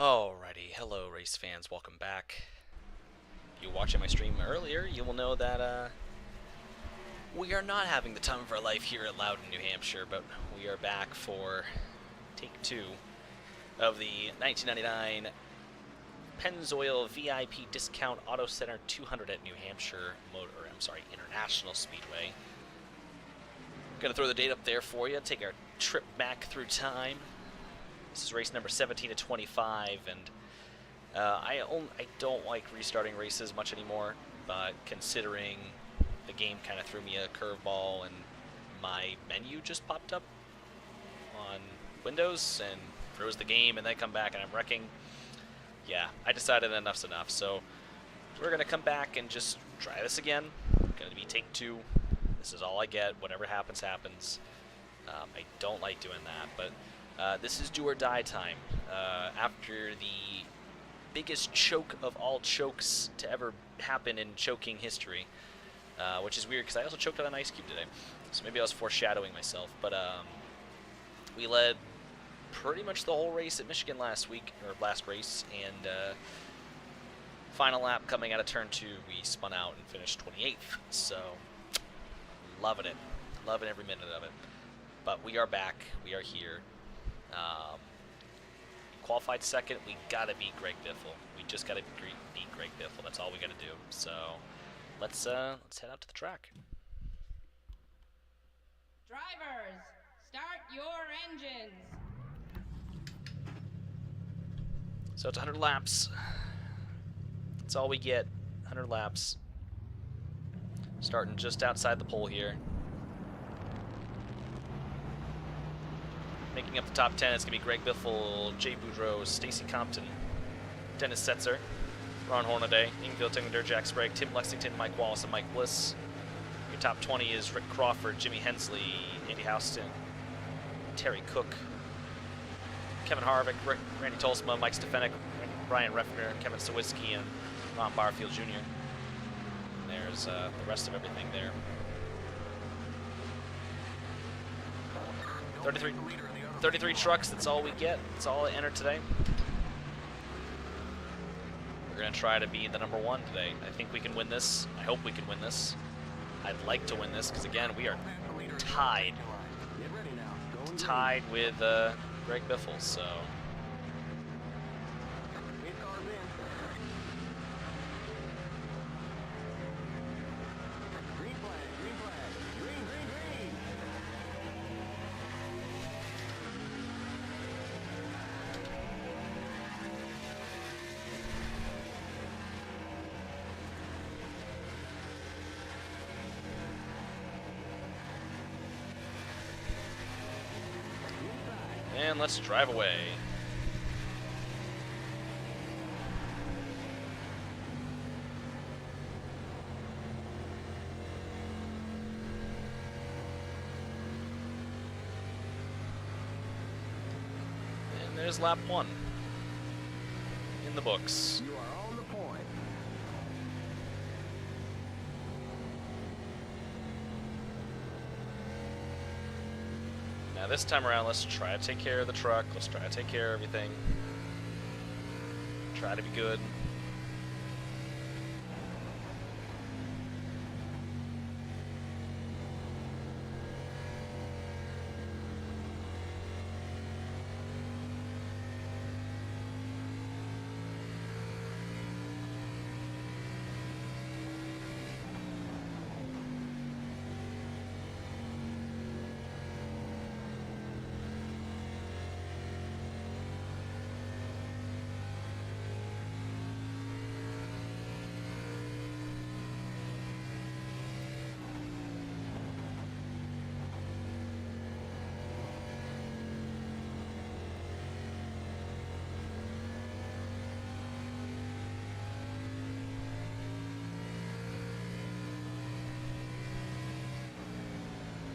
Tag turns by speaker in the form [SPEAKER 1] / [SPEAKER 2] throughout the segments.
[SPEAKER 1] Alrighty, hello race fans, welcome back. If you were watching my stream earlier, you will know that we are not having the time of our life here at Loudon, New Hampshire, but we are back for take 2 of the 1999 Pennzoil VIP Discount Auto Center 200 at New Hampshire International Speedway. Gonna throw the date up there for you, take our trip back through time. This is race number 17 to 25, and I don't like restarting races much anymore, but considering the game kind of threw me a curveball and my menu just popped up on Windows and froze the game and then come back and I'm wrecking, yeah, I decided enough's enough. So we're going to come back and just try this again. Going to be take 2. This is all I get. Whatever happens, happens. I don't like doing that, but this is do or die time. After the biggest choke of all chokes to ever happen in choking history, which is weird because I also choked on an ice cube today, so maybe I was foreshadowing myself. But we led pretty much the whole race at Michigan last race, and final lap coming out of turn 2, we spun out and finished 28th. So loving it, loving every minute of it. But we are back, we are here. Qualified second, we gotta beat Greg Biffle. We just gotta beat Greg Biffle. That's all we gotta do. So let's head out to the track.
[SPEAKER 2] Drivers, start your engines.
[SPEAKER 1] So it's 100 laps. That's all we get. 100 laps. Starting just outside the pole here. Making up the top 10, it's going to be Greg Biffle, Jay Boudreau, Stacy Compton, Dennis Setzer, Ron Hornaday, Ingfield, Tingler, Jack Sprague, Tim Lexington, Mike Wallace, and Mike Bliss. Your top 20 is Rick Crawford, Jimmy Hensley, Andy Houston, Terry Cook, Kevin Harvick, Randy Tolsma, Mike Stefanik, Brian Reffner, Kevin Sawicki, and Ron Barfield Jr. And there's the rest of everything there. 33 trucks, that's all we get. That's all I entered today. We're going to try to be the number 1 today. I think we can win this. I hope we can win this. I'd like to win this because, again, we are tied. Tied with Greg Biffle, so... And let's drive away. And there's lap 1 in the books.
[SPEAKER 3] You are on the point.
[SPEAKER 1] Now this time around, let's try to take care of the truck. Let's try to take care of everything. Try to be good.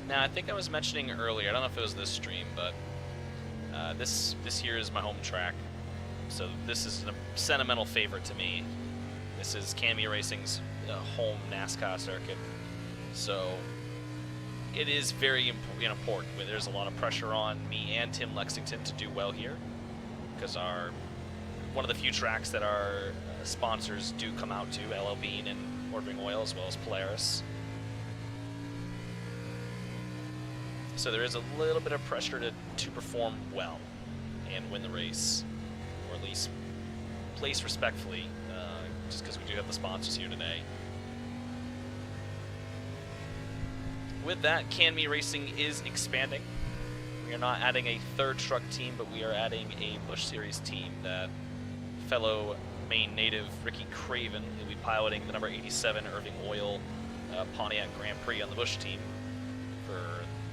[SPEAKER 1] Now, I think I was mentioning earlier, I don't know if it was this stream, but this here is my home track. So this is a sentimental favorite to me. This is Cammy Racing's home NASCAR circuit. So it is very important. There's a lot of pressure on me and Tim Lexington to do well here because our one of the few tracks that our sponsors do come out to, LL Bean and Ordering Oil, as well as Polaris. So there is a little bit of pressure to perform well and win the race, or at least place respectfully, just because we do have the sponsors here today. With that, CanMe Racing is expanding. We are not adding a third truck team, but we are adding a Busch Series team that fellow Maine native Ricky Craven will be piloting the number 87 Irving Oil Pontiac Grand Prix on the Busch team for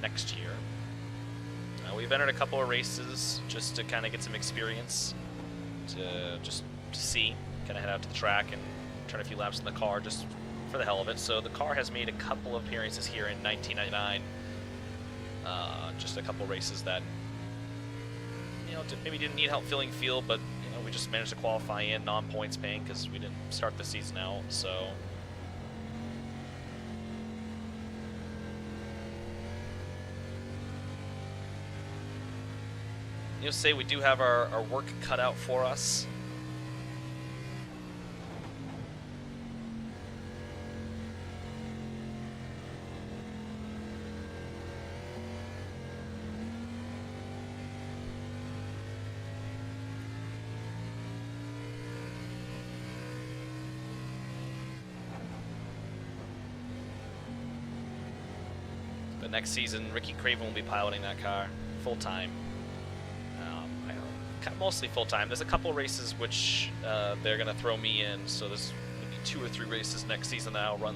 [SPEAKER 1] next year. We've entered a couple of races just to kind of get some experience, to see, kind of head out to the track and turn a few laps in the car just for the hell of it. So the car has made a couple of appearances here in 1999. Just a couple races that, maybe didn't need help filling field, but we just managed to qualify in non-points paying because we didn't start the season out. So say we do have our work cut out for us. But next season, Ricky Craven will be piloting that car full-time. Mostly full-time. There's a couple races which they're going to throw me in, so there's maybe 2 or 3 races next season that I'll run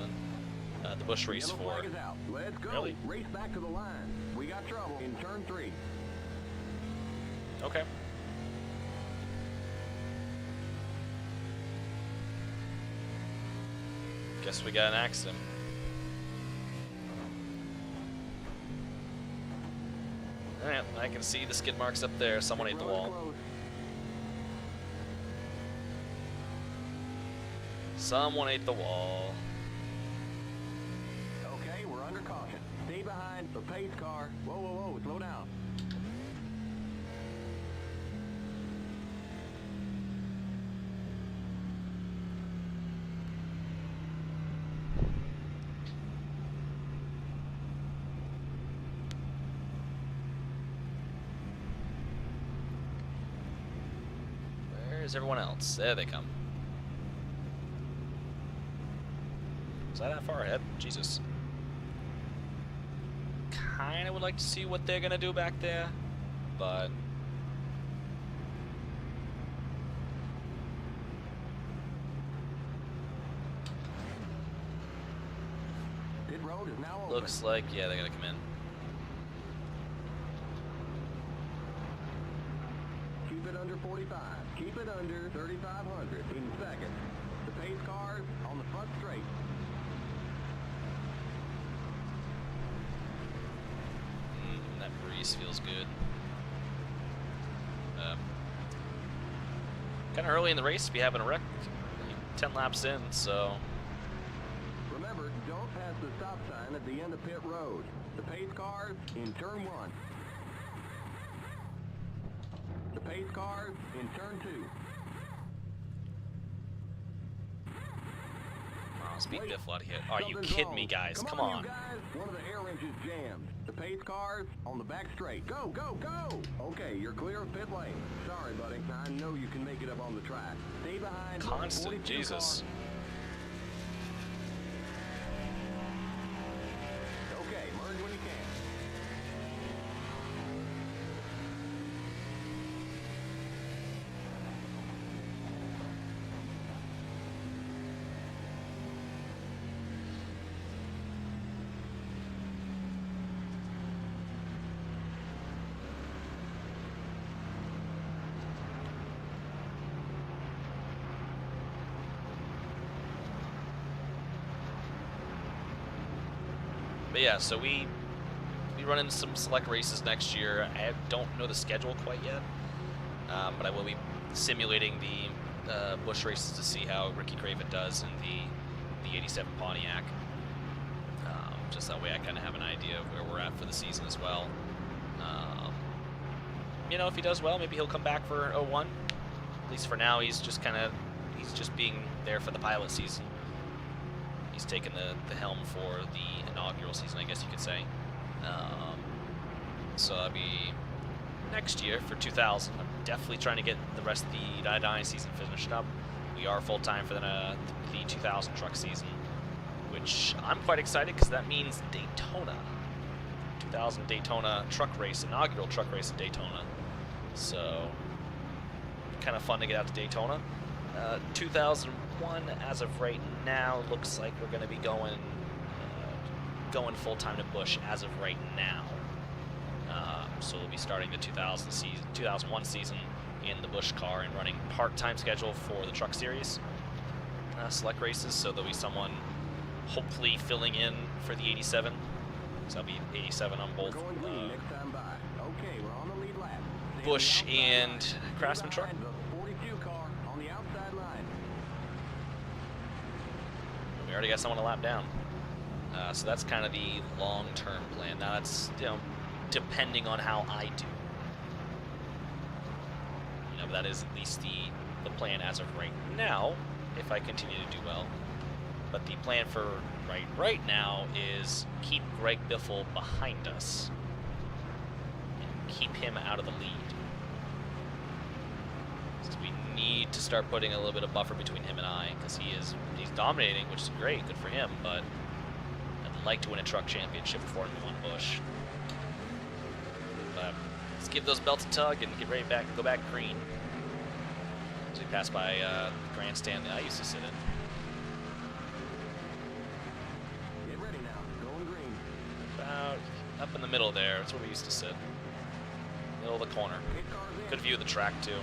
[SPEAKER 1] the Busch race for.
[SPEAKER 3] Flag is out. Let's go.
[SPEAKER 1] Really?
[SPEAKER 3] Race back to the line. We got trouble in turn 3.
[SPEAKER 1] Okay. Guess we got an accident. Alright, I can see the skid marks up there. Someone ate the wall. Someone ate the wall.
[SPEAKER 3] Okay, we're under caution. Stay behind the pace car. Whoa, whoa, whoa, slow down.
[SPEAKER 1] Where's everyone else? There they come. Is that far ahead? Jesus. Kinda would like to see what they're gonna do back there, but
[SPEAKER 3] Pit road is now open.
[SPEAKER 1] looks like, yeah, they're gonna come in.
[SPEAKER 3] Keep it under 45. Keep it under 3,500 in seconds. The pace car on the front straight.
[SPEAKER 1] That breeze feels good. Kind of early in the race to be having a wreck. 10 laps in, so.
[SPEAKER 3] Remember, don't pass the stop sign at the end of pit road. The pace car in turn 1. The pace car in turn 2.
[SPEAKER 1] Oh, speed diff a lot of hit. Are you kidding me, guys? Come on.
[SPEAKER 3] You guys. One of the air wrenches jammed. The pace car's on the back straight. Go, go, go! Okay, you're clear of pit lane. Sorry, buddy. I know you can make it up on the track. Stay behind.
[SPEAKER 1] Constant, Jesus.
[SPEAKER 3] Okay, merge when you can.
[SPEAKER 1] But yeah, so we run in some select races next year. I don't know the schedule quite yet, but I will be simulating the Busch races to see how Ricky Craven does in the 87 Pontiac. Just that way I kind of have an idea of where we're at for the season as well. If he does well, maybe he'll come back for 01. at least for now, he's just being there for the pilot season. He's taken the helm for the inaugural season, I guess you could say. So that'll be next year for 2000. I'm definitely trying to get the rest of the Dynasty season finished up. We are full-time for the 2000 truck season, which I'm quite excited because that means Daytona. 2000 Daytona truck race, inaugural truck race in Daytona. So, kind of fun to get out to Daytona. 2001, as of right now, looks like we're going to be going full-time to Busch as of right now. So we'll be starting the 2001 season in the Busch car and running part-time schedule for the truck series select races. So there'll be someone hopefully filling in for the 87. So that'll be 87 on both Busch and Craftsman truck. We already got someone to lap down. So that's kind of the long-term plan. Now that's, depending on how I do. That is at least the plan as of right now, if I continue to do well. But the plan for right now is keep Greg Biffle behind us and keep him out of the lead. So we need to start putting a little bit of buffer between him and I, because he's dominating, which is great, good for him, but I'd like to win a truck championship before I move on Busch. But let's give those belts a tug and get ready to go back green. So we pass by the grandstand that I used to sit in.
[SPEAKER 3] Get ready now, going green.
[SPEAKER 1] About up in the middle there, that's where we used to sit. Middle of the corner. Good view of the track too.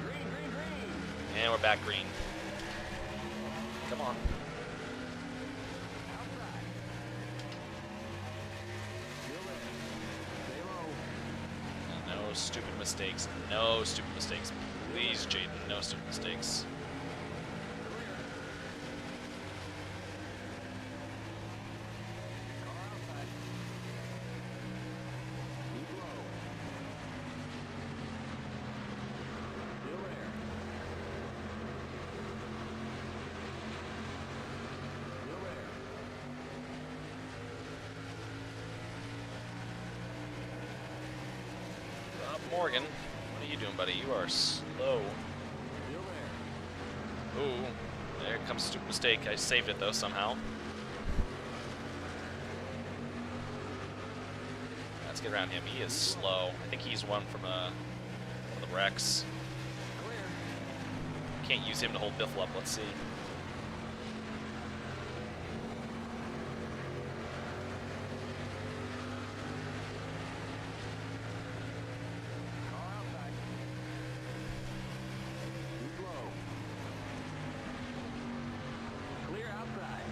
[SPEAKER 3] Green, green, green.
[SPEAKER 1] And we're back green. Come on.
[SPEAKER 3] Outside. Still there. Stay low.
[SPEAKER 1] No stupid mistakes. No stupid mistakes. Please, Jaden, no stupid mistakes.
[SPEAKER 3] Car outside. Keep low. Still there. Still there.
[SPEAKER 1] Morgan, what are you doing, buddy? You are slow.
[SPEAKER 3] Still there.
[SPEAKER 1] Ooh, there comes a stupid mistake. I saved it though somehow. Let's get around him. He is slow. I think he's one from one of the wrecks.
[SPEAKER 3] Clear.
[SPEAKER 1] Can't use him to hold Biffle up. Let's see.
[SPEAKER 3] Car outside. Keep low. Clear outside.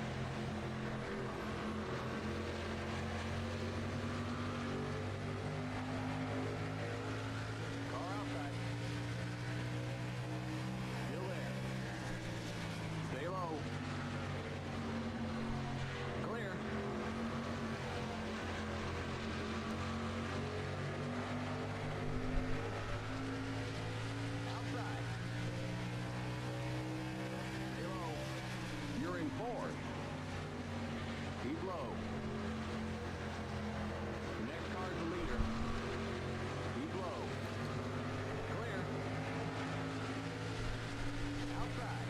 [SPEAKER 3] Car outside. Still there. Stay low. Clear. Outside. Stay low. You're in fourth. Keep low. Next car's the leader. Keep low. Clear. Outside.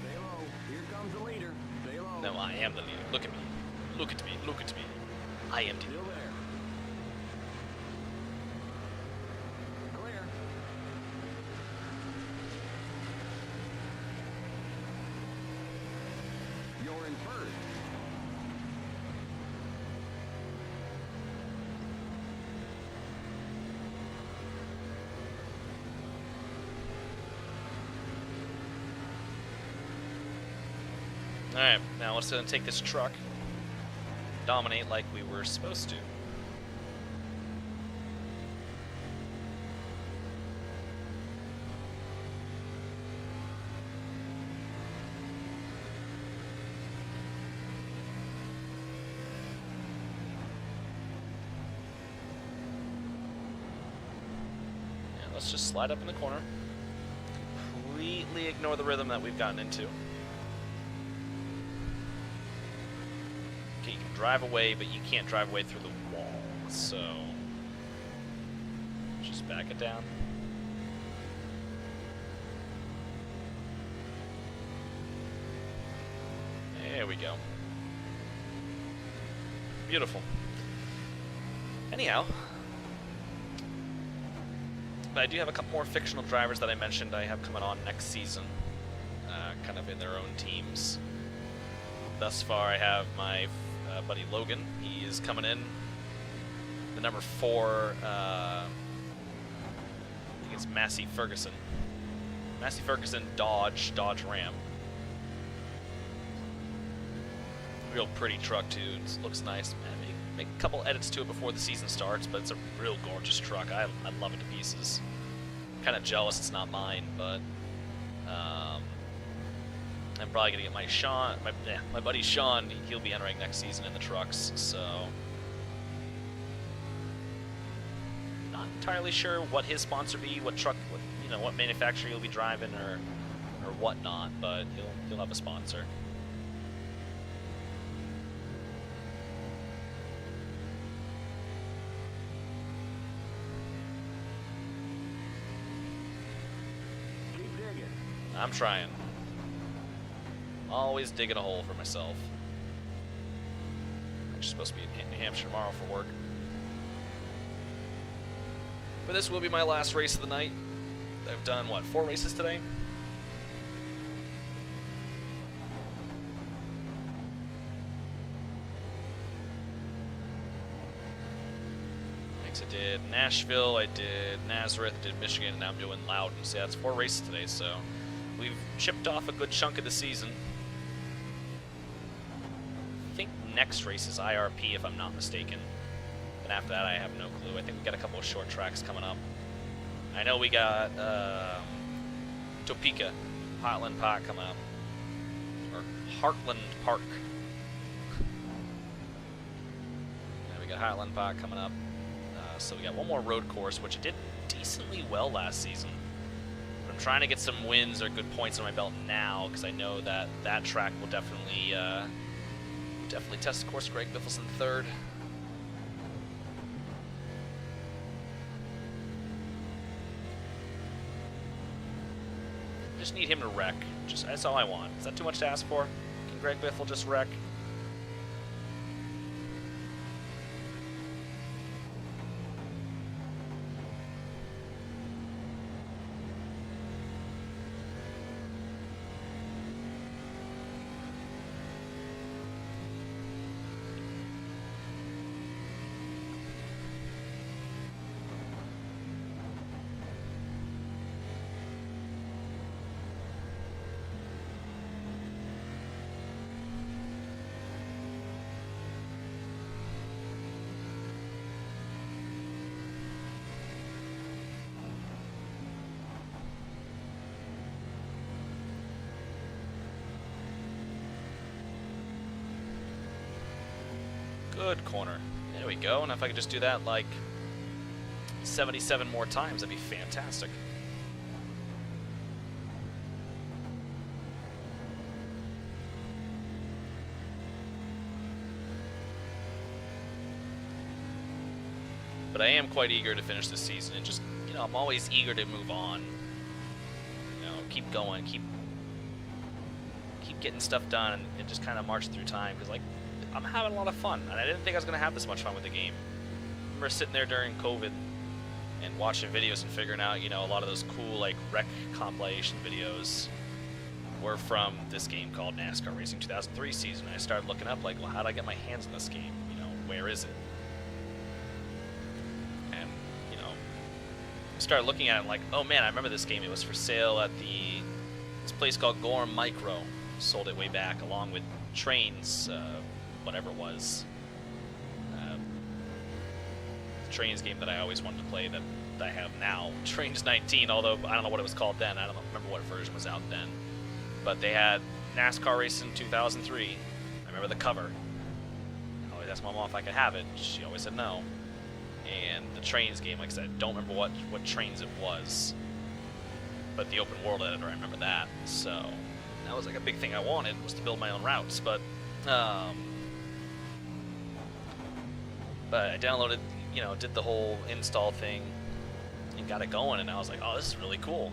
[SPEAKER 3] Stay low. Here comes the leader. Stay low.
[SPEAKER 1] No, I am the leader. Look at me. Look at me. Look at me. I am the
[SPEAKER 3] Still
[SPEAKER 1] leader.
[SPEAKER 3] there. Clear. You're in first.
[SPEAKER 1] Alright, now let's take this truck. Dominate like we were supposed to. let's just slide up in the corner. Completely ignore the rhythm that we've gotten into. Okay, you can drive away, but you can't drive away through the wall, so just back it down. There we go. Beautiful. Anyhow, but I do have a couple more fictional drivers that I mentioned I have coming on next season, kind of in their own teams. Thus far, I have my buddy Logan. He is coming in. The number 4, I think it's Massey Ferguson. Massey Ferguson Dodge Ram. Real pretty truck too. It looks nice. Make a couple edits to it before the season starts, but it's a real gorgeous truck. I love it to pieces. Kind of jealous it's not mine, but I'm probably gonna get my buddy Sean. He'll be entering next season in the trucks, so not entirely sure what his sponsor be, what truck, what manufacturer he'll be driving or whatnot, but he'll have a sponsor. I'm trying. Always digging a hole for myself. I'm just supposed to be in New Hampshire tomorrow for work. But this will be my last race of the night. I've done, 4 races today? I did Nashville, I did Nazareth, did Michigan, and now I'm doing Loudon. So yeah, that's 4 races today, so we've chipped off a good chunk of the season. I think next race is IRP, if I'm not mistaken. And after that, I have no clue. I think we got a couple of short tracks coming up. I know we got Topeka, Heartland Park coming up. Or Heartland Park. Yeah, we got Heartland Park coming up. So we got one more road course, which I did decently well last season. But I'm trying to get some wins or good points on my belt now, because I know that that track will definitely test the course. Greg Biffle's in 3rd. Just need him to wreck. That's all I want. Is that too much to ask for? Can Greg Biffle just wreck? Good corner. There we go. And if I could just do that like 77 more times, that'd be fantastic. But I am quite eager to finish this season, and just, I'm always eager to move on. Keep going, keep getting stuff done, and just kind of march through time, because, I'm having a lot of fun, and I didn't think I was going to have this much fun with the game. I remember sitting there during COVID and watching videos and figuring out, a lot of those cool, wreck compilation videos were from this game called NASCAR Racing 2003 season. I started looking up, well, how do I get my hands on this game? Where is it? And, started looking at it oh man, I remember this game. It was for sale at this place called Gorham Micro. Sold it way back, along with Trains, whatever it was. The Trains game that I always wanted to play that I have now. Trains 19, although I don't know what it was called then. I don't remember what version was out then. But they had NASCAR Racing 2003. I remember the cover. I always asked my mom if I could have it. She always said no. And the trains game, like I said, I don't remember what trains it was, but the open world editor, I remember that. So that was like a big thing I wanted, was to build my own routes. But I downloaded, you know, did the whole install thing and got it going, and I was like, oh, this is really cool.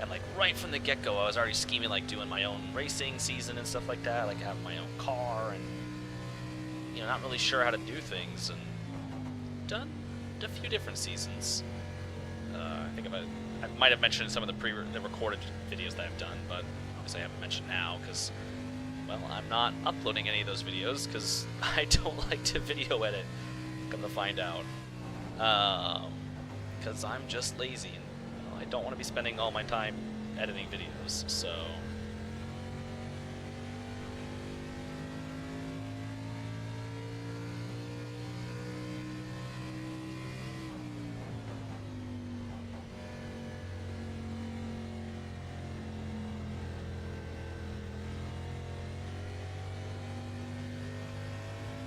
[SPEAKER 1] And like right from the get-go, I was already scheming like doing my own racing season and stuff like that, like having my own car, and you know, not really sure how to do things, and done a few different seasons. I think I might have mentioned some of the recorded videos that I've done, but obviously I haven't mentioned now because, well, I'm not uploading any of those videos because I don't like to video edit. Come to find out, because I'm just lazy and I don't want to be spending all my time editing videos. So.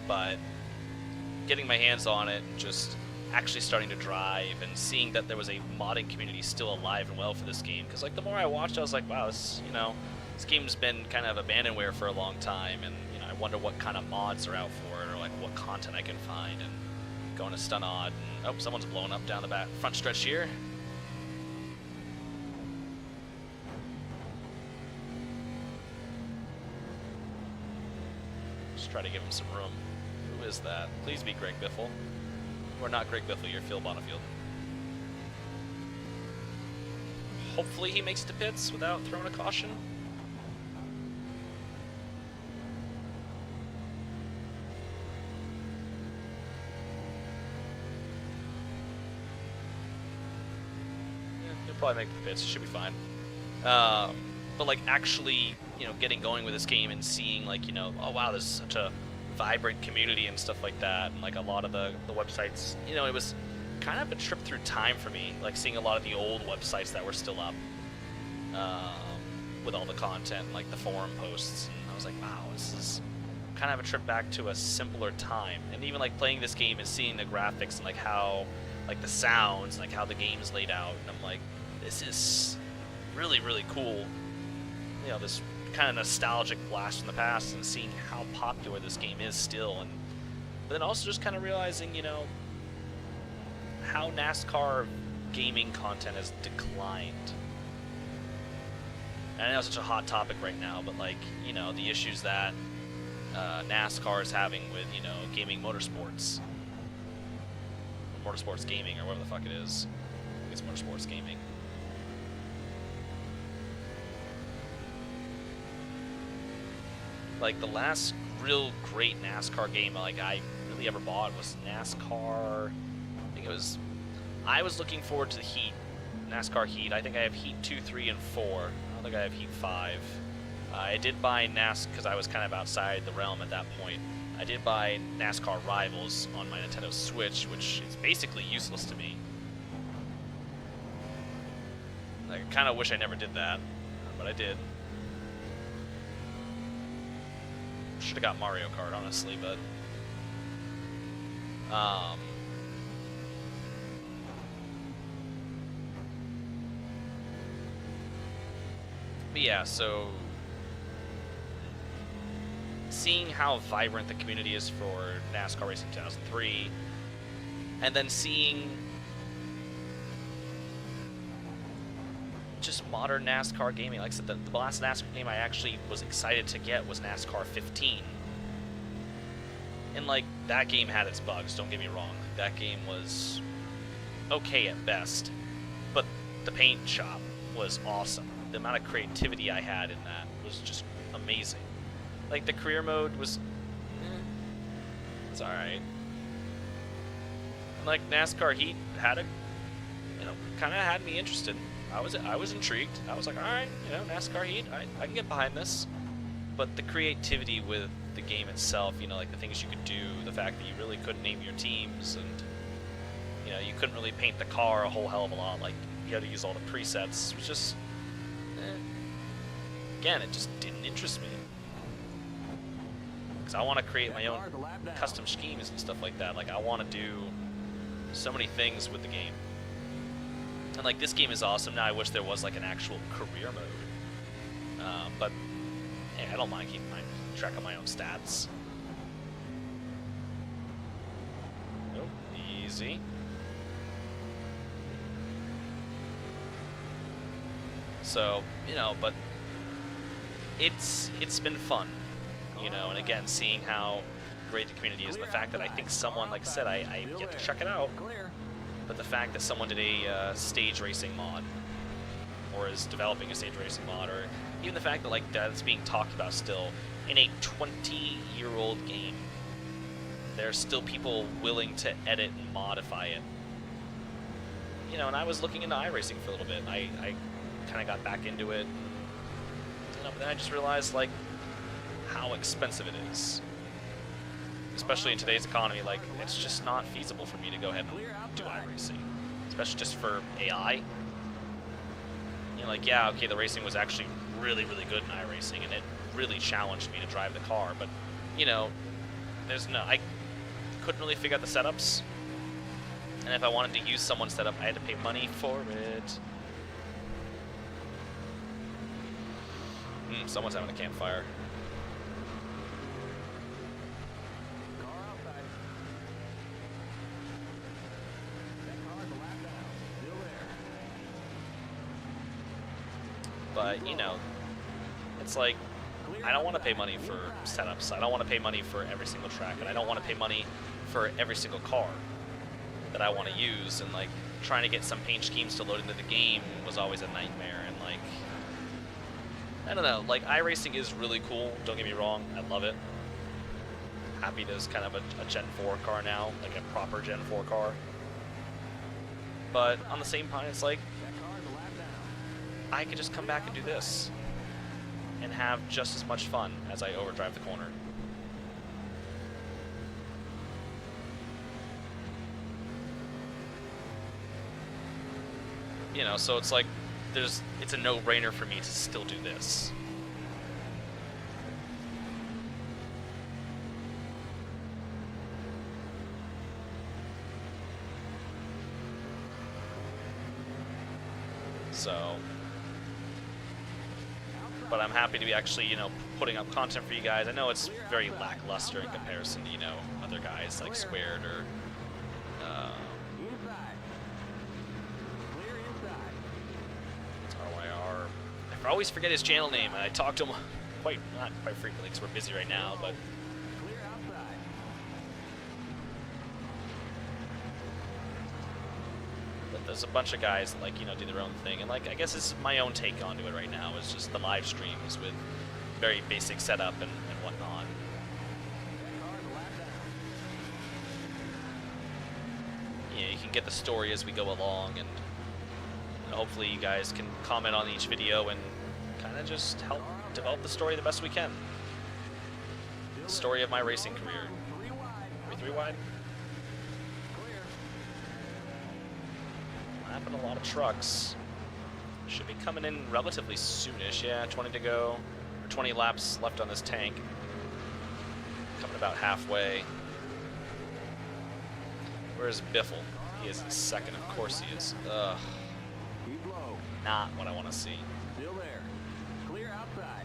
[SPEAKER 1] But getting my hands on it, and just actually starting to drive, and seeing that there was a modding community still alive and well for this game, because like the more I watched, I was like, wow, this game's been kind of abandonware for a long time, and you know, I wonder what kind of mods are out for it, or like what content I can find. And going to Stunod, and oh, someone's blowing up down the front stretch here. Just try to give him some room. Who is that? Please be Greg Biffle. Or not Greg Biffle, you're Phil Bonifield. Hopefully he makes it to pits without throwing a caution. Yeah, he'll probably make the pits, it should be fine. But like actually, you know, getting going with this game and seeing like, you know, oh wow, there's such a vibrant community and stuff like that, and like a lot of the websites, you know, it was kind of a trip through time for me, like seeing a lot of the old websites that were still up with all the content, like the forum posts, and I was like, wow, this is kind of a trip back to a simpler time. And even like playing this game and seeing the graphics and like how, like the sounds, like how the game is laid out, and I'm like, this is really, really cool. You know, this kind of nostalgic blast from the past, and seeing how popular this game is still, and but then also just kind of realizing, you know, how NASCAR gaming content has declined. And I know it's such a hot topic right now, but like, you know, the issues that NASCAR is having with, you know, gaming motorsports, motorsports gaming, or whatever the fuck it is. I think it's motorsports gaming. Like the last real great NASCAR game like I really ever bought was NASCAR. I think it was. I was looking forward to the Heat, NASCAR Heat. I think I have Heat 2, 3, and 4. I don't think I have Heat 5. I did buy NASCAR because I was kind of outside the realm at that point. I did buy NASCAR Rivals on my Nintendo Switch, which is basically useless to me. I kind of wish I never did that, but I did. Should have got Mario Kart, honestly, but yeah, so seeing how vibrant the community is for NASCAR Racing 2003, and then seeing just modern NASCAR gaming. Like I said, the last NASCAR game I actually was excited to get was NASCAR 15. And like, that game had its bugs, don't get me wrong. That game was okay at best, but the paint shop was awesome. The amount of creativity I had in that was just amazing. Like, the career mode was, it's alright. And like, NASCAR Heat had a, you know, kind of had me interested. I was intrigued. I was like, alright, you know, NASCAR Heat, I can get behind this. But the creativity with the game itself, you know, like the things you could do, the fact that you really couldn't name your teams, and, you know, you couldn't really paint the car a whole hell of a lot, like, you had to use all the presets. It was just, again, it just didn't interest me. Because I want to create my own custom schemes and stuff like that. Like, I want to do so many things with the game. And like this game is awesome. Now I wish there was like an actual career mode. But hey, I don't mind keeping track of my own stats. Nope, easy. So, you know, but it's been fun, you know, and again, seeing how great the community is, and the fact that I think someone, like I said, I get to check it out, but the fact that someone did a stage racing mod, or is developing a stage racing mod, or even the fact that like that's being talked about still in a 20-year-old game, there's still people willing to edit and modify it. You know, and I was looking into iRacing for a little bit. I kind of got back into it, you know, but then I just realized like how expensive it is, especially in today's economy. Like, it's just not feasible for me to go ahead and do iRacing, especially just for AI. You know, like, yeah, okay, the racing was actually really, really good in iRacing, and it really challenged me to drive the car, but, you know, I couldn't really figure out the setups, and if I wanted to use someone's setup, I had to pay money for it. Someone's having a campfire. But, you know, it's like, I don't want to pay money for setups. I don't want to pay money for every single track, and I don't want to pay money for every single car that I want to use, and like trying to get some paint schemes to load into the game was always a nightmare. And like, I don't know, like iRacing is really cool, don't get me wrong, I love it. Happy there's kind of a Gen 4 car now, like a proper Gen 4 car. But on the same point, it's like, I could just come back and do this and have just as much fun as I overdrive the corner. You know, so it's like, it's a no-brainer for me to still do this. So, but I'm happy to be actually, you know, putting up content for you guys. I know it's very lackluster in comparison to, you know, other guys like Squared or RYR. I always forget his channel name, and I talk to him not quite frequently because we're busy right now, but there's a bunch of guys that, like, you know, do their own thing, and like, I guess it's my own take onto it right now is just the live streams with very basic setup and whatnot. Yeah, you can get the story as we go along, and hopefully you guys can comment on each video and kind of just help develop the story the best we can. The story of my racing career. Are we 3 wide? Lapping a lot of trucks. Should be coming in relatively soonish. Yeah, 20 to go. Or 20 laps left on this tank. Coming about halfway. Where's Biffle? He is in second. Of course he is. Ugh. Not what I want to see.
[SPEAKER 3] Still there. Clear outside.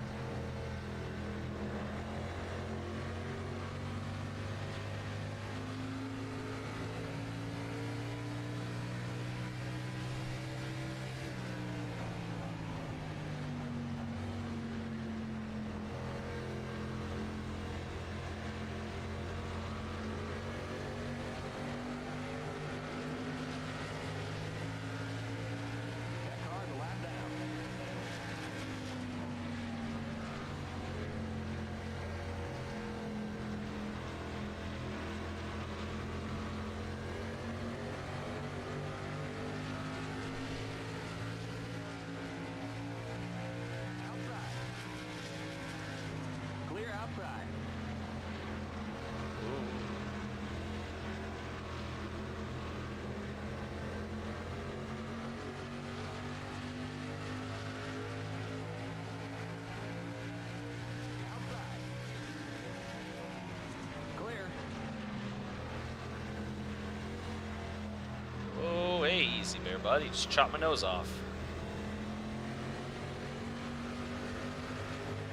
[SPEAKER 1] bud. You just chopped my nose off.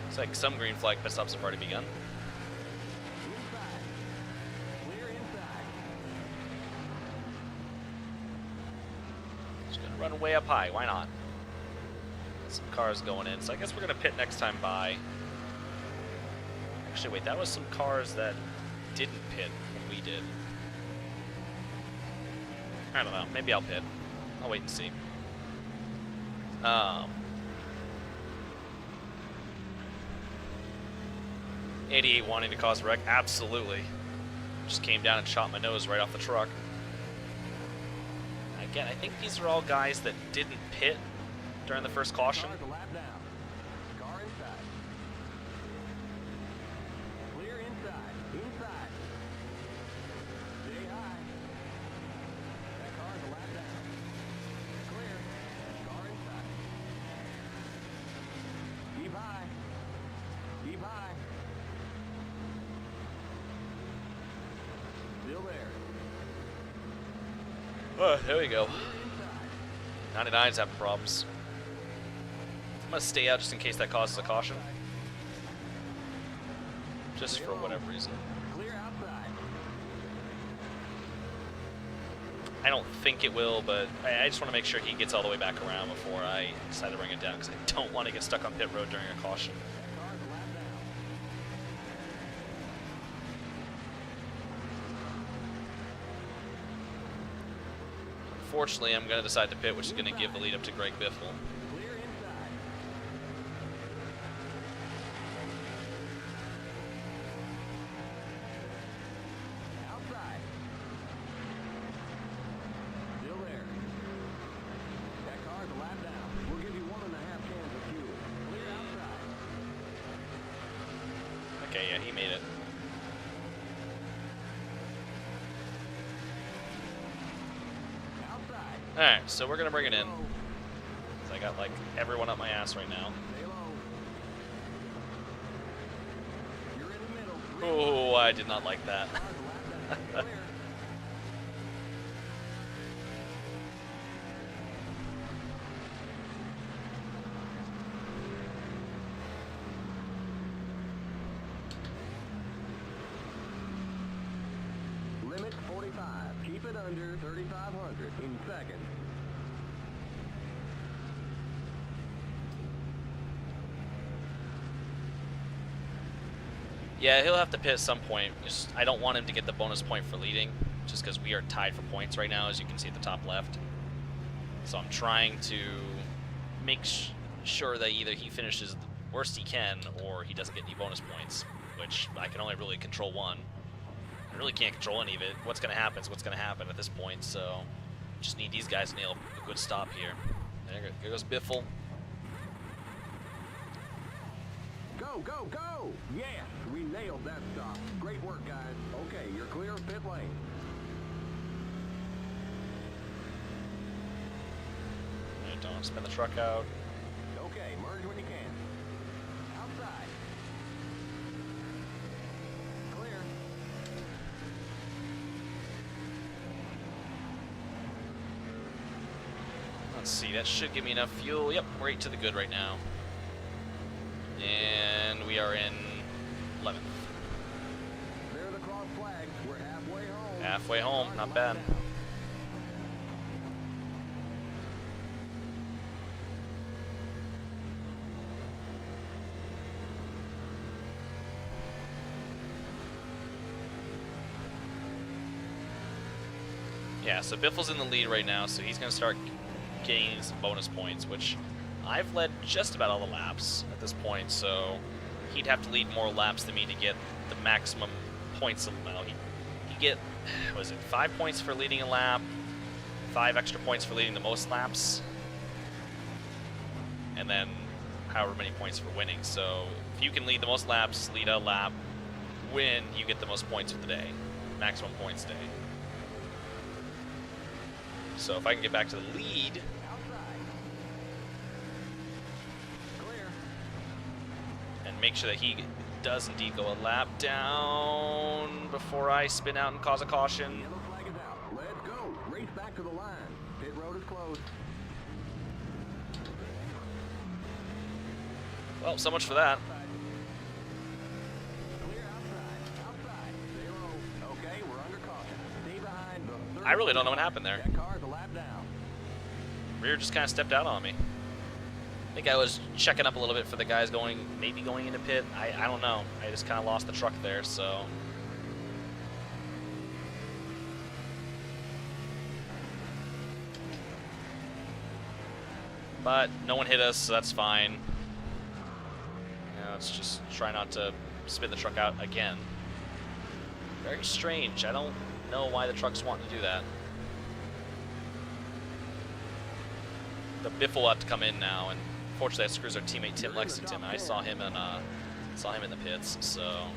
[SPEAKER 1] Looks like some green flag pit stops have already begun.
[SPEAKER 3] Inside. Clear inside.
[SPEAKER 1] Just gonna run way up high. Why not? Some cars going in, so I guess we're gonna pit next time by. Actually, wait, that was some cars that didn't pit when we did. I don't know. Maybe I'll pit. I'll wait and see. 88 wanting to cause a wreck? Absolutely. Just came down and shot my nose right off the truck. Again, I think these are all guys that didn't pit during the first caution.
[SPEAKER 3] Cars a lap down. Car inside. Clear inside. Inside. Stay high. That car's a lap down. Clear. Car inside. Keep high. Keep high. Still there.
[SPEAKER 1] Oh, there we go.
[SPEAKER 3] Clear inside.
[SPEAKER 1] 99's having problems. I'm gonna stay out just in case that causes a caution. Just for whatever reason.
[SPEAKER 3] Clear outside.
[SPEAKER 1] I don't think it will, but I just want to make sure he gets all the way back around before I decide to bring it down, because I don't want to get stuck on pit road during a caution.
[SPEAKER 3] That car's a lap down.
[SPEAKER 1] Unfortunately, I'm going to decide to pit, which is going to give the lead up to Greg Biffle.
[SPEAKER 3] Clear inside. Outside. Still there. That car's a lap down. We'll give you 1.5 cans of fuel. Clear outside.
[SPEAKER 1] Okay, yeah, he made it.
[SPEAKER 3] Outside.
[SPEAKER 1] Alright, so we're going to bring it in.
[SPEAKER 3] Low.
[SPEAKER 1] 'Cause I got, like, everyone up my ass right now.
[SPEAKER 3] Stay low. You're in the middle.
[SPEAKER 1] Oh, I did not like that.
[SPEAKER 3] Car's a lap down. Clear. Limit 45. Keep it under 3,500 in seconds.
[SPEAKER 1] Yeah, he'll have to pit at some point. Just, I don't want him to get the bonus point for leading, just because we are tied for points right now, as you can see at the top left. So I'm trying to make sure that either he finishes the worst he can, or he doesn't get any bonus points, which I can only really control one. I really can't control any of it. What's going to happen is what's going to happen at this point, so just need these guys to nail a good stop here. There goes Biffle.
[SPEAKER 3] Go, go, go! Yes, we nailed that stop. Great work, guys. Okay, you're clear of pit lane.
[SPEAKER 1] Alright, don't spin the truck out.
[SPEAKER 3] Okay, merge when you can. Outside. Clear.
[SPEAKER 1] Let's see, that should give me enough fuel. Yep, we're 8 to the good right now. And we are in 11th.
[SPEAKER 3] There are the cross flags. We're halfway home.
[SPEAKER 1] Halfway home, not bad. Yeah, so Biffle's in the lead right now, so he's going to start gaining some bonus points, which I've led just about all the laps at this point, so he'd have to lead more laps than me to get the maximum points. Well, he'd get, was it 5 points for leading a lap, 5 extra points for leading the most laps, and then however many points for winning. So if you can lead the most laps, lead a lap, win, you get the most points for the day, maximum points day. So if I can get back to the lead,
[SPEAKER 3] Outside. Clear.
[SPEAKER 1] and make sure that he does indeed go a lap down before I spin out and cause a caution.
[SPEAKER 3] Yellow flag is out. Let's go. Race back to the line. Pit road is close.
[SPEAKER 1] Well, so much for that.
[SPEAKER 3] Clear outside. Outside. 0. Okay, we're under caution. Stay behind the third.
[SPEAKER 1] I really don't know what happened there.
[SPEAKER 3] That car's a lap down.
[SPEAKER 1] Rear just kind of stepped out on me. I think I was checking up a little bit for the guys maybe going into pit. I don't know. I just kind of lost the truck there, so. But no one hit us, so that's fine. Now let's just try not to spin the truck out again. Very strange. I don't know why the trucks want to do that. The Biff will have to come in now, and fortunately that screws our teammate Tim Lexington. I saw him in the pits, so.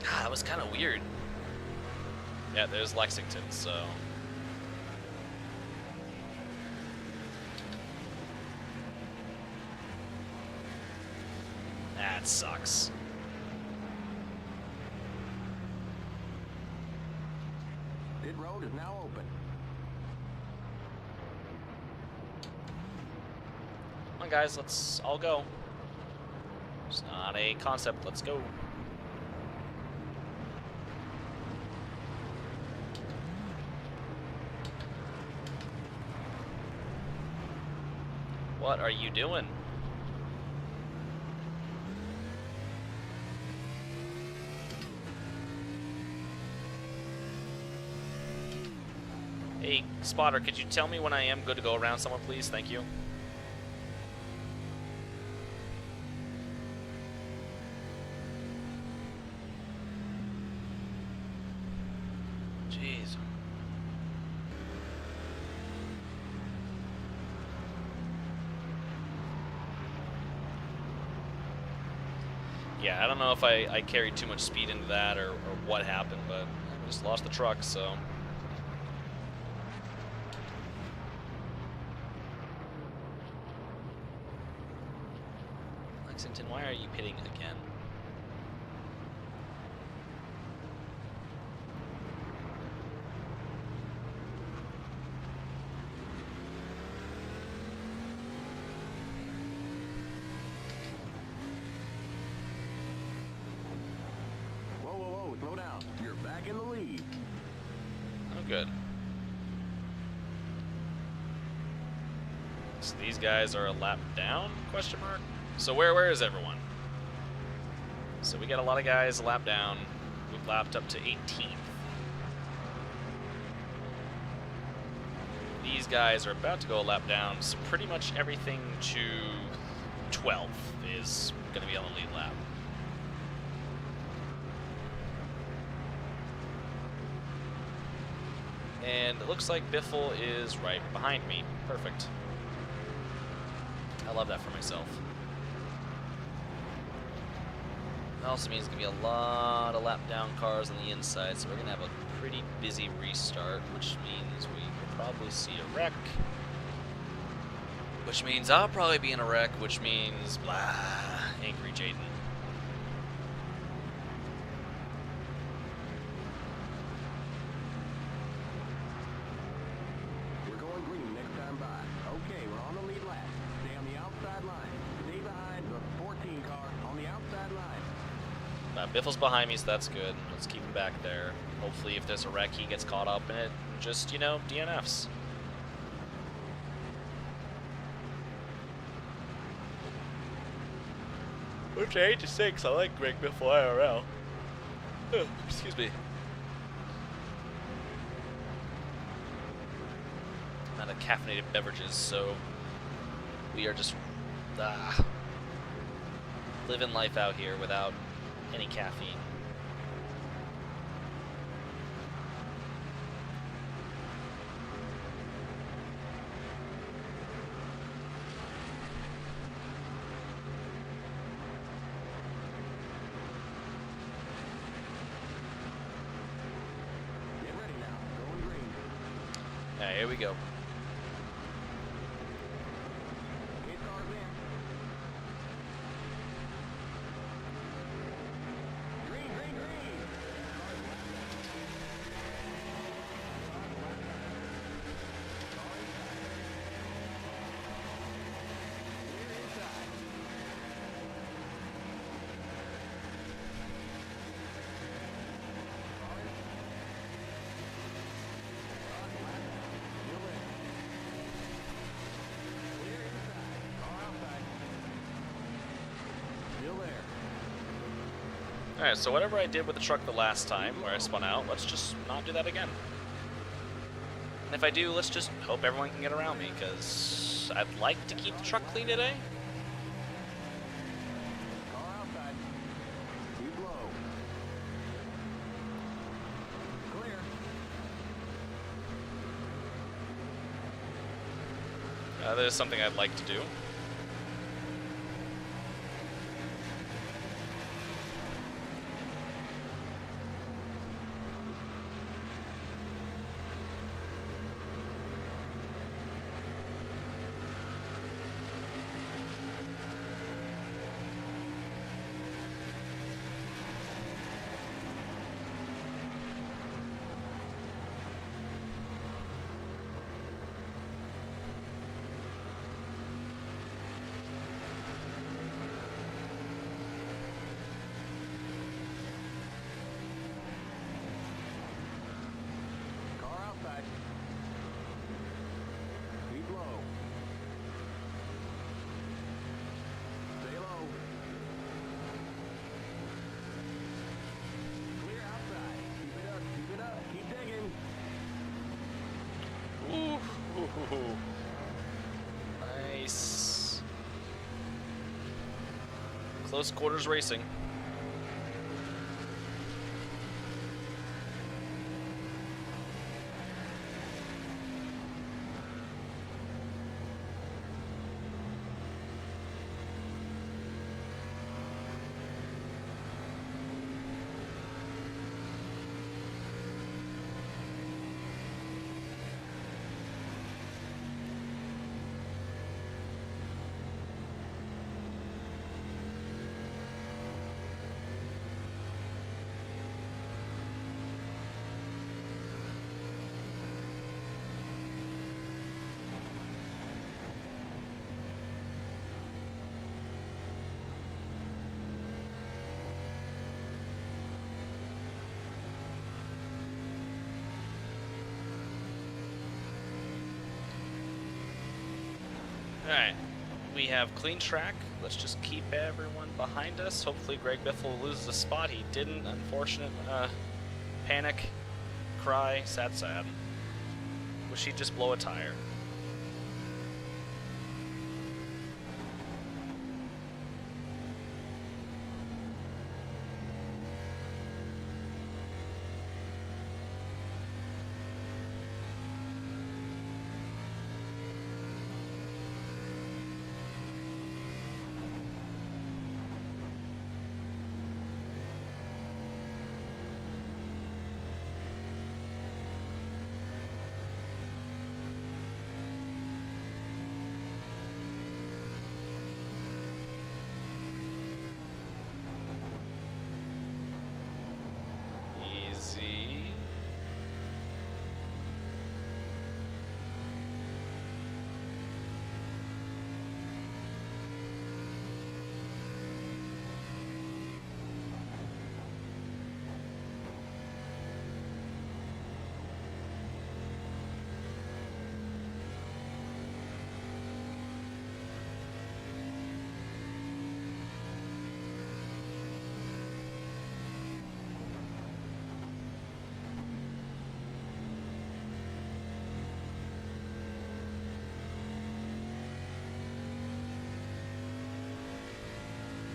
[SPEAKER 1] That was kind of weird. Yeah, there's Lexington, so. That sucks.
[SPEAKER 3] Pit road is now open.
[SPEAKER 1] Come on, guys, let's all go. It's not a concept, let's go. What are you doing? Hey, spotter, could you tell me when I am good to go around someone, please? Thank you. Jeez. Yeah, I don't know if I carried too much speed into that or what happened, but I just lost the truck, so. Lexington, why are you pitting again?
[SPEAKER 3] Whoa, slow down. You're back in the lead.
[SPEAKER 1] Oh, good. So these guys are a lap down, question mark? So where is everyone? So we got a lot of guys a lap down. We've lapped up to 18th. These guys are about to go a lap down, so pretty much everything to 12th is going to be on the lead lap. And it looks like Biffle is right behind me. Perfect. I love that for myself. It also means it's going to be a lot of lap down cars on the inside, so we're going to have a pretty busy restart, which means we could probably see a wreck. Which means I'll probably be in a wreck, which means blah, angry Jaden.
[SPEAKER 3] We're going green next time by. Okay, we're on the lead lap. Stay on the outside line. Stay behind the 14 car on the outside line.
[SPEAKER 1] Biffle's behind me, so that's good. Let's keep him back there. Hopefully if there's a wreck, he gets caught up in it. Just, you know, DNFs. Which I hate to say, 'cause I like Greg Biffle IRL. Oh, excuse me. I'm out of caffeinated beverages, so we are just living life out here without any caffeine.
[SPEAKER 3] Get ready now. Going green.
[SPEAKER 1] Alright, here we go.
[SPEAKER 3] Pit car's in. Green, green, green.
[SPEAKER 1] Alright, so whatever I did with the truck the last time, where I spun out, let's just not do that again. And if I do, let's just hope everyone can get around me, because I'd like to keep the truck clean today.
[SPEAKER 3] Car outside. Keep low. Clear.
[SPEAKER 1] That is something I'd like to do.
[SPEAKER 3] Car outside. Keep low. Stay low. Clear outside. Keep it up. Keep it up. Keep digging.
[SPEAKER 1] Ooh. Nice. Close quarters racing. Alright, we have clean track. Let's just keep everyone behind us. Hopefully Greg Biffle loses a spot. He didn't. Unfortunate. Panic. Cry. Sad, sad. Wish he'd just blow a tire. Easy.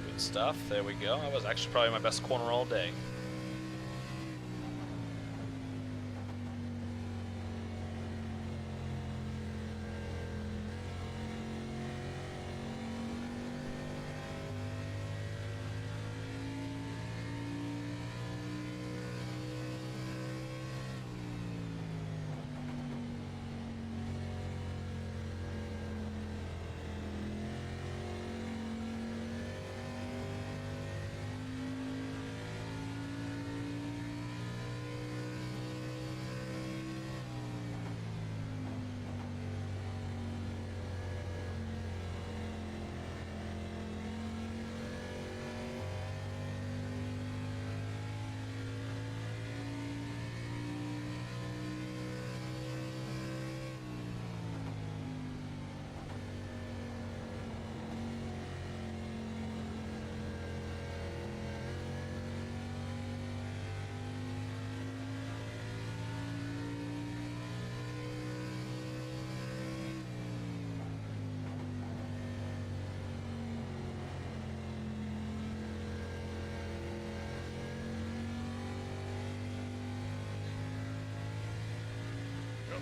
[SPEAKER 1] Good stuff. There we go. That was actually probably my best corner all day.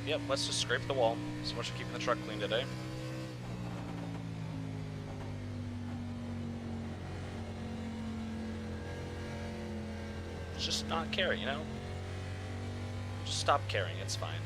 [SPEAKER 1] Yep, let's just scrape the wall. So much for keeping the truck clean today. Just not care, you know? Just stop caring, it's fine.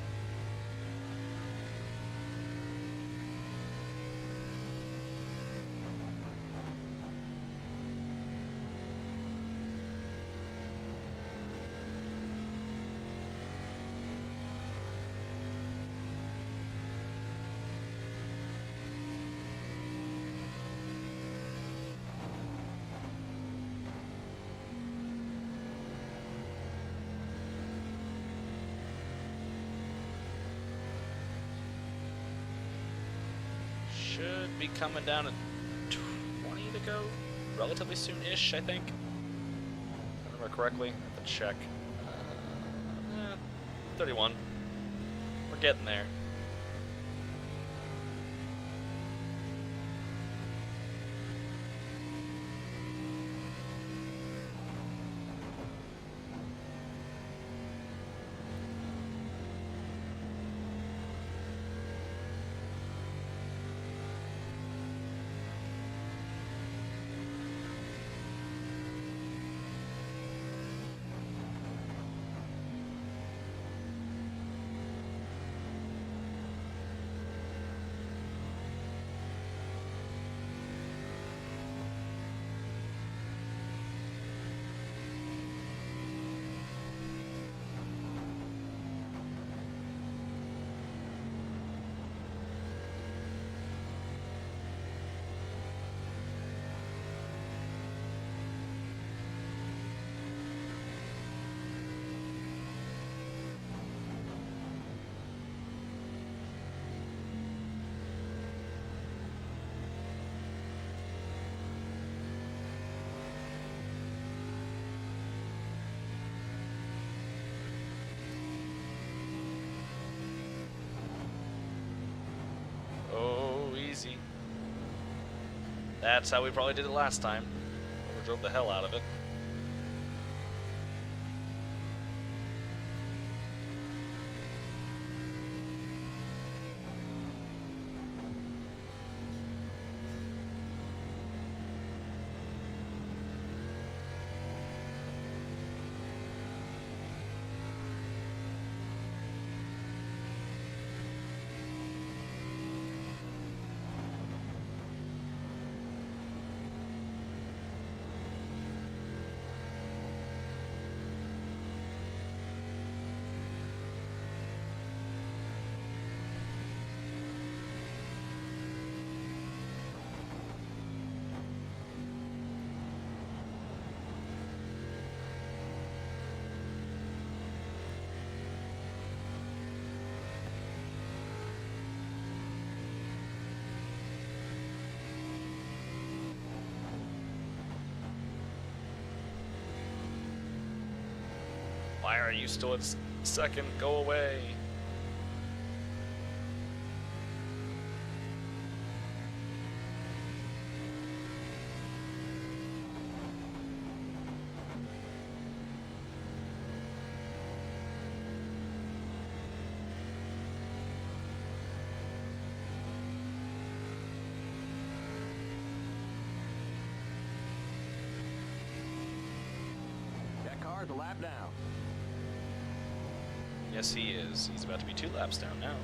[SPEAKER 1] Should be coming down at 20 to go relatively soon-ish, I think. If I remember correctly, I have to check. 31. We're getting there. Easy. That's how we probably did it last time. Overdrove the hell out of it. Why are you still at second? Go away.
[SPEAKER 3] That car's a lap down.
[SPEAKER 1] Yes, he is. He's about to be 2 laps down now.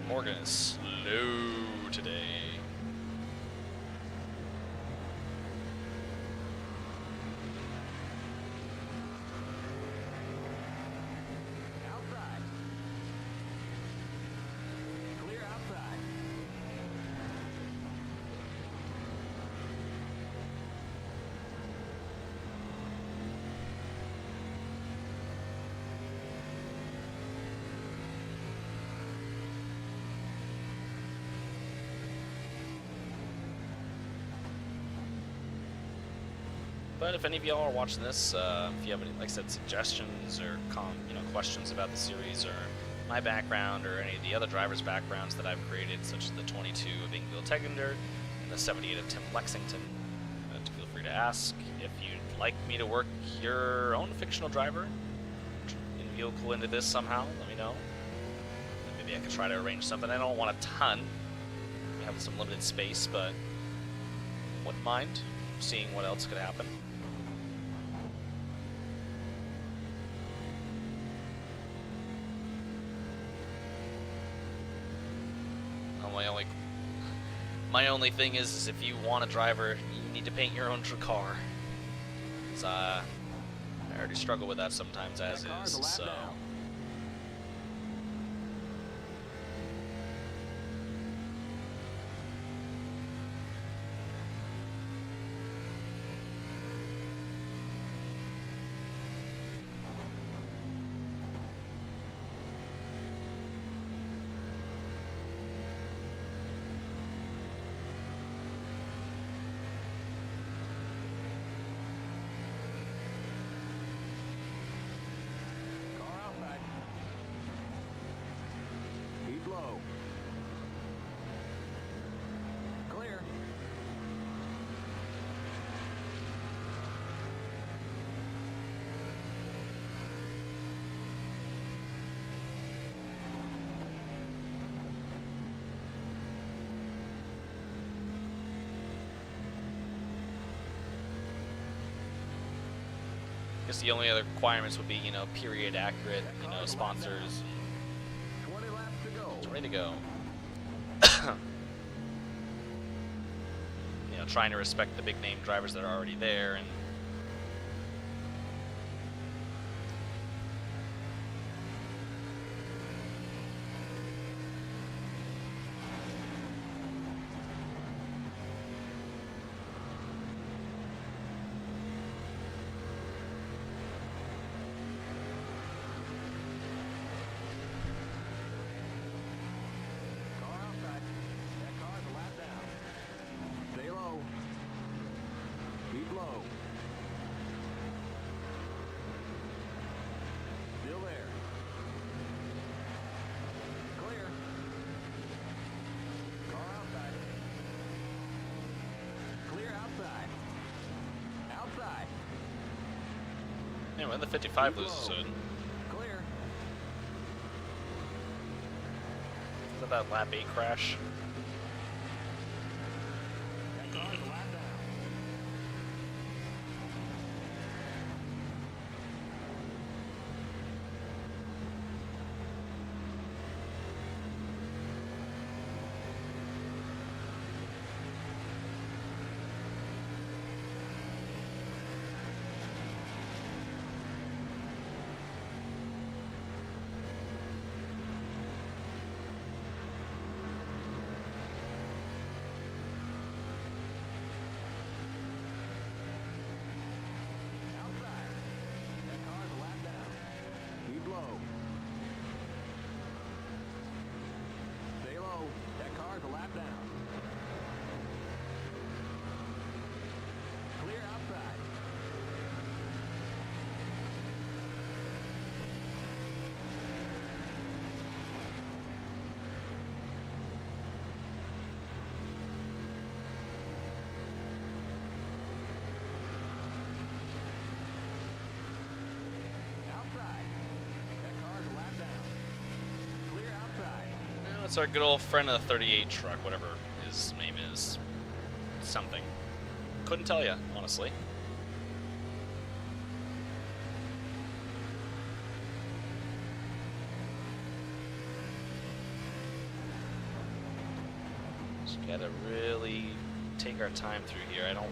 [SPEAKER 1] Morgan is slow today.
[SPEAKER 3] Outside. Clear outside.
[SPEAKER 1] But if any of y'all are watching this, if you have any, like I said, suggestions or questions about the series or my background or any of the other drivers' backgrounds that I've created, such as the 22 of Ingvild Tegander and the 78 of Tim Lexington, feel free to ask. If you'd like me to work your own fictional driver in vehicle into this somehow, let me know. Maybe I could try to arrange something. I don't want a ton. We have some limited space, but wouldn't mind seeing what else could happen. My only thing is if you want a driver, you need to paint your own car. 'Cause I already struggle with that sometimes as is, so.
[SPEAKER 3] Low. Clear.
[SPEAKER 1] I guess the only other requirements would be, period accurate, sponsors.
[SPEAKER 3] 20 laps to go.
[SPEAKER 1] Ready to go. Trying to respect the big name drivers that are already there and
[SPEAKER 3] low. Still there. Clear. Car outside. Clear outside. Outside.
[SPEAKER 1] yeah, when the 55 loses soon.
[SPEAKER 3] Clear.
[SPEAKER 1] Is that lap 8 crash?
[SPEAKER 3] That car's a lap down. Low. Stay low. That car's a lap down. Clear outside.
[SPEAKER 1] That's our good old friend of the 38 truck, whatever his name is. Something. Couldn't tell you, honestly. Just gotta really take our time through here. I don't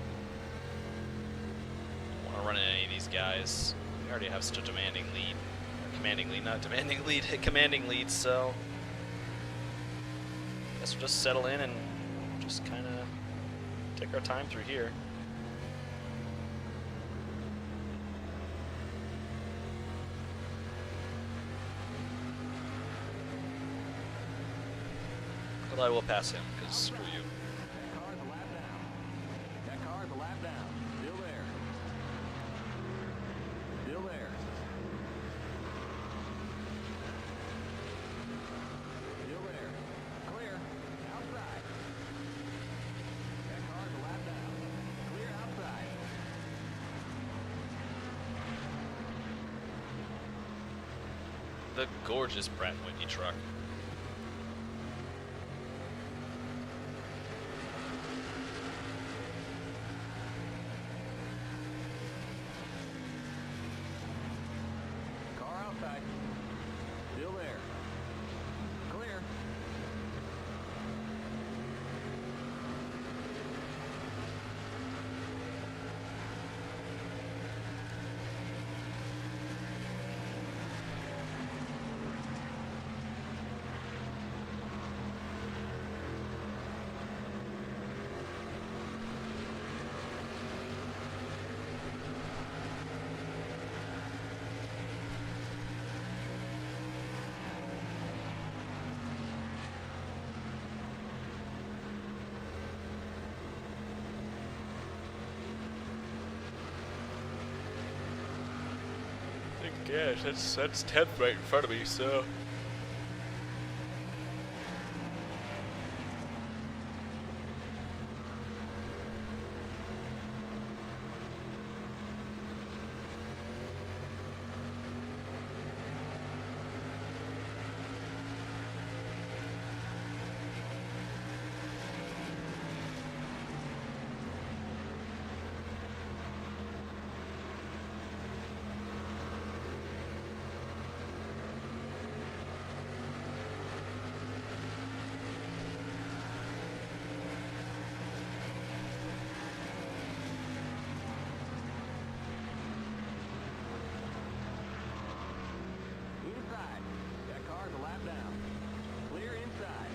[SPEAKER 1] want to run into any of these guys. We already have such a demanding lead. Commanding lead, not demanding lead, commanding lead, so guess we'll just settle in and just kind of take our time through here. But I will pass him, because screw you.
[SPEAKER 3] That car's a lap down. That car's a lap down. Still there.
[SPEAKER 1] the gorgeous Pratt & Whitney truck.
[SPEAKER 3] Car outside. Still there. Clear.
[SPEAKER 1] Gosh, that's 10th right in front of me, so.
[SPEAKER 3] Inside. That car's a lap down. Clear inside.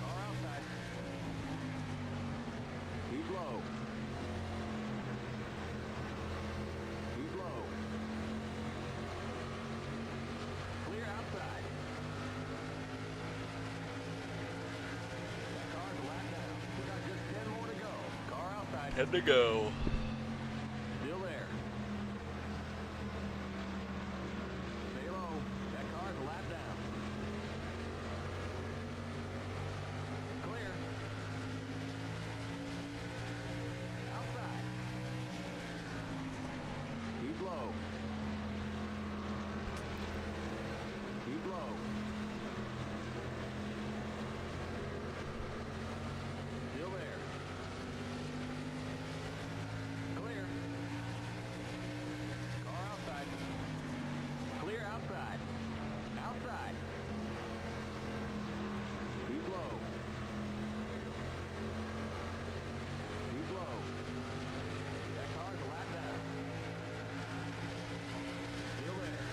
[SPEAKER 3] Car outside. He's low. He's low. Clear outside. That car's a lap down. We got just 10 more to go. Car outside.
[SPEAKER 1] 10 to go.
[SPEAKER 3] Still there. Stay low. That car's a lap down. Clear. Outside. He's low. He's low. Still there. Clear. Car outside. Clear outside. Outside. He's low. He's low. That car's a lap down. Still there.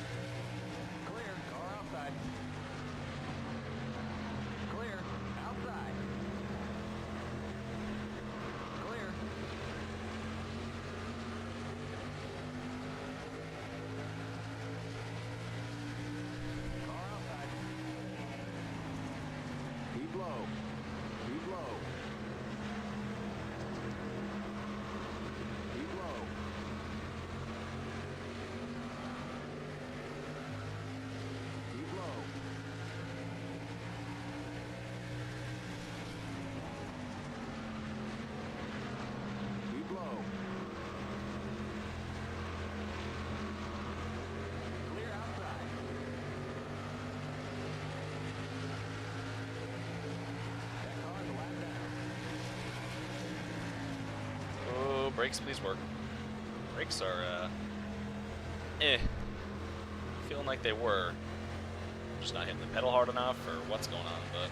[SPEAKER 3] Clear. Car outside. Clear. Outside. Clear. Car outside. He's low. He's low. He's low. He's low. He's low. Clear outside. That car's a lap down.
[SPEAKER 1] Oh, brakes please work. Brakes are, feeling like they were. Just not hitting the pedal hard enough, or what's going on, but.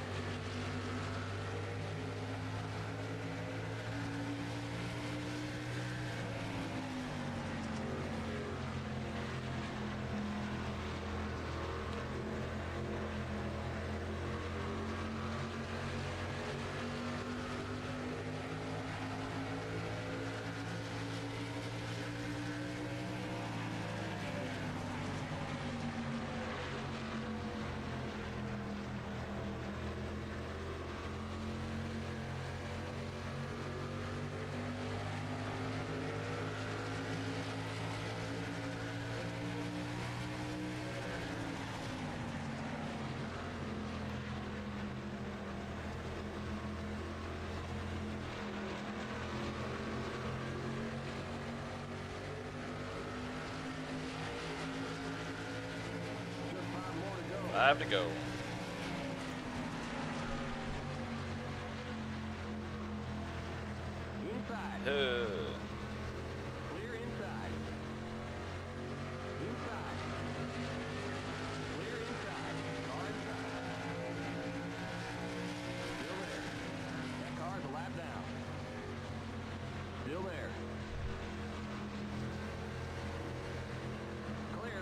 [SPEAKER 1] 5 to go.
[SPEAKER 3] Inside.
[SPEAKER 1] Uh,
[SPEAKER 3] Clear inside. Inside. Clear inside. Car inside. Still there. That car's a lap down. Still there. Clear.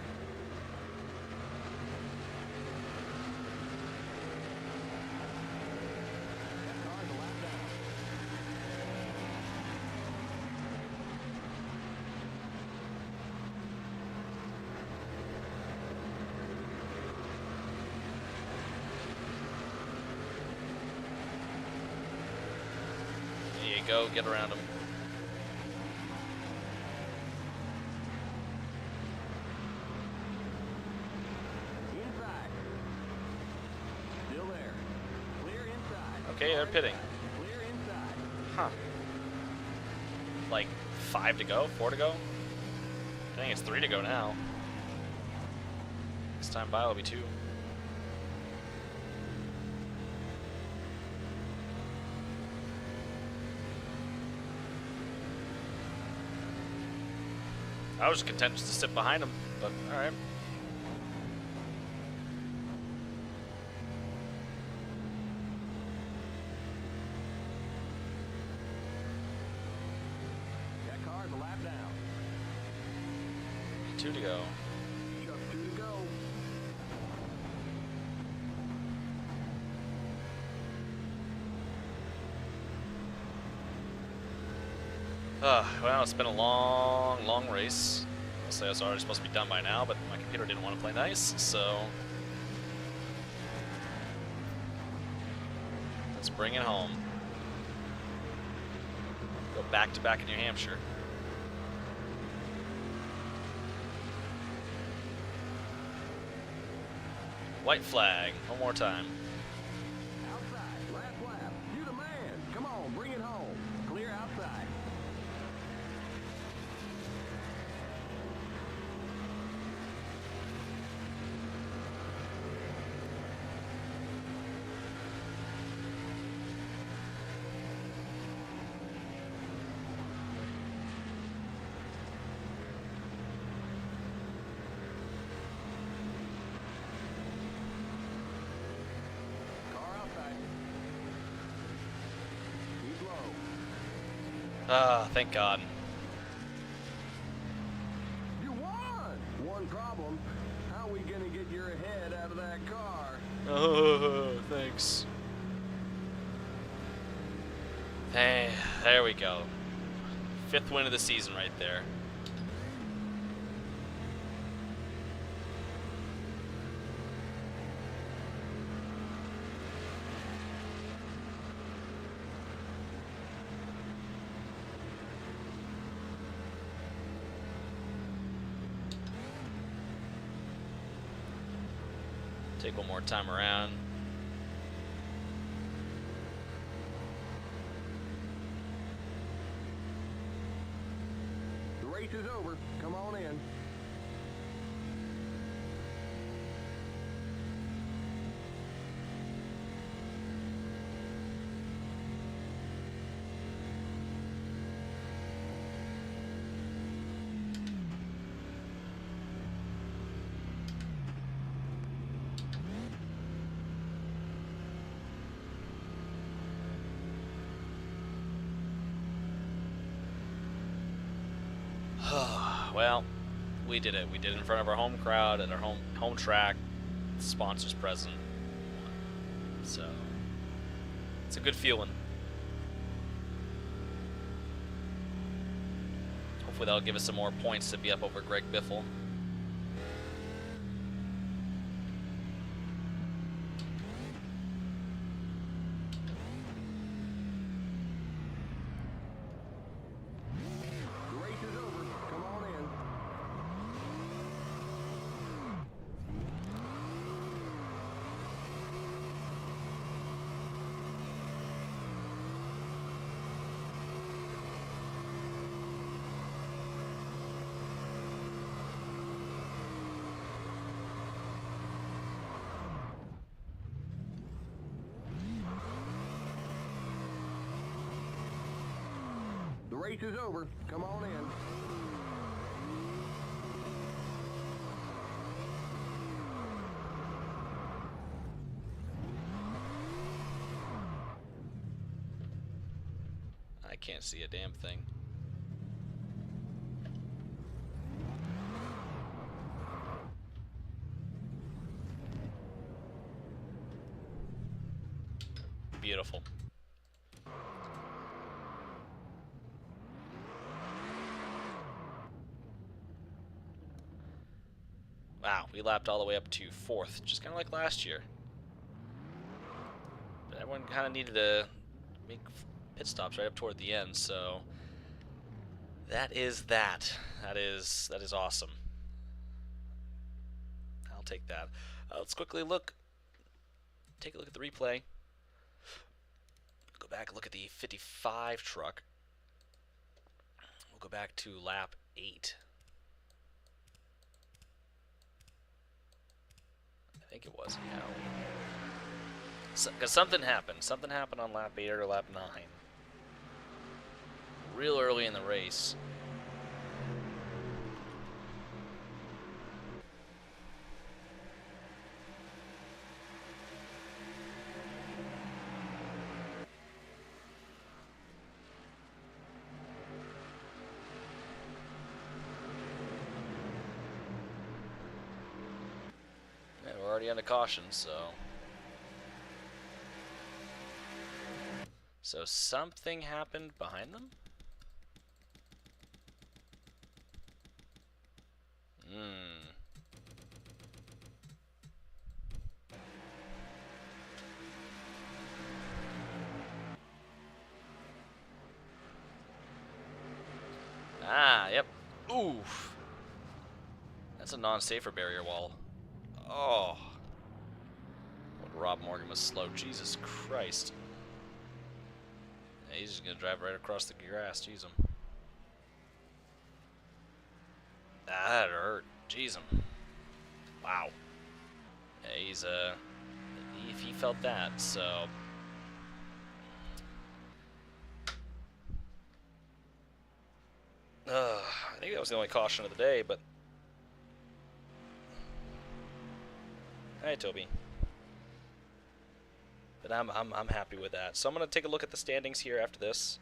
[SPEAKER 3] That car's a lap down.
[SPEAKER 1] there you go, get around him.
[SPEAKER 3] Inside. Still there. Clear inside.
[SPEAKER 1] Okay, they're pitting.
[SPEAKER 3] Clear inside.
[SPEAKER 1] Huh. Like 5 to go, 4 to go? I think it's 3 to go now. This time by will be 2. I was content just to sit behind him, but alright.
[SPEAKER 3] That car's a lap down.
[SPEAKER 1] 2 to go.
[SPEAKER 3] Just 2 to go.
[SPEAKER 1] Well, it's been a long, long race. Mostly I was already supposed to be done by now, but my computer didn't want to play nice, so let's bring it home. Go back to back in New Hampshire. White flag, one more time.
[SPEAKER 3] Outside. Last lap. You the man. Come on, bring it home. Clear outside. Car outside. Keep low.
[SPEAKER 1] Ah, thank God.
[SPEAKER 3] You won! One problem. How are we gonna get your head out of that car?
[SPEAKER 1] Oh, thanks. Hey, there we go. 5th win of the season right there. Take one more time around.
[SPEAKER 3] The race is over. Come on in.
[SPEAKER 1] Well, we did it. We did it in front of our home crowd at our home track. Sponsors present. So it's a good feeling. Hopefully that'll give us some more points to be up over Greg Biffle.
[SPEAKER 3] The race is over. Come on in. race is over. Come on in.
[SPEAKER 1] I can't see a damn thing. Beautiful. Wow, we lapped all the way up to 4th, just kind of like last year. But everyone kind of needed to make pit stops right up toward the end, so that is that. That is awesome. I'll take that. Let's quickly take a look at the replay. Go back and look at the 55 truck. We'll go back to lap 8. I think it was, yeah. Because something happened. Something happened on lap 8 or lap 9. Real early in the race. Yeah, we're already under caution, so something happened behind them? Ah, yep. Oof. That's a non-safer barrier wall. Oh. Rob Morgan was slow. Jesus Christ. Yeah, he's just going to drive right across the grass. Jeez him. Ah, that hurt. Jeez him. Wow. Yeah, he's, if he felt that, so... I think that was the only caution of the day, but... Hi, Toby. But I'm happy with that. So I'm going to take a look at the standings here after this.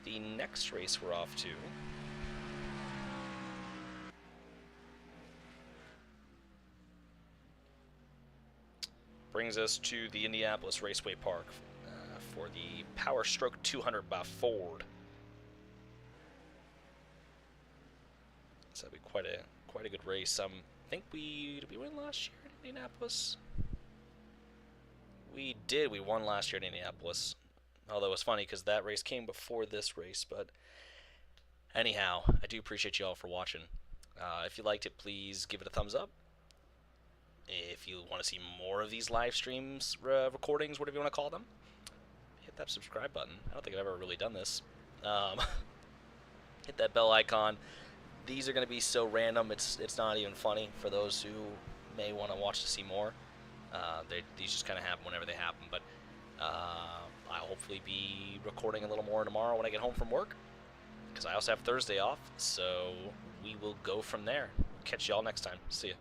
[SPEAKER 1] The next race we're off to... brings us to the Indianapolis Raceway Park for the Power Stroke 200 by Ford. So that'll be quite a good race. I think did we win last year in Indianapolis? We did. We won last year in Indianapolis. Although it was funny because that race came before this race. But anyhow, I do appreciate you all for watching. If you liked it, please give it a thumbs up. If you want to see more of these live streams, recordings, whatever you want to call them, hit that subscribe button. I don't think I've ever really done this. Hit that bell icon. These are going to be so random, it's not even funny for those who may want to watch to see more. These just kind of happen whenever they happen, but I'll hopefully be recording a little more tomorrow when I get home from work, because I also have Thursday off, so we will go from there. Catch y'all next time. See ya.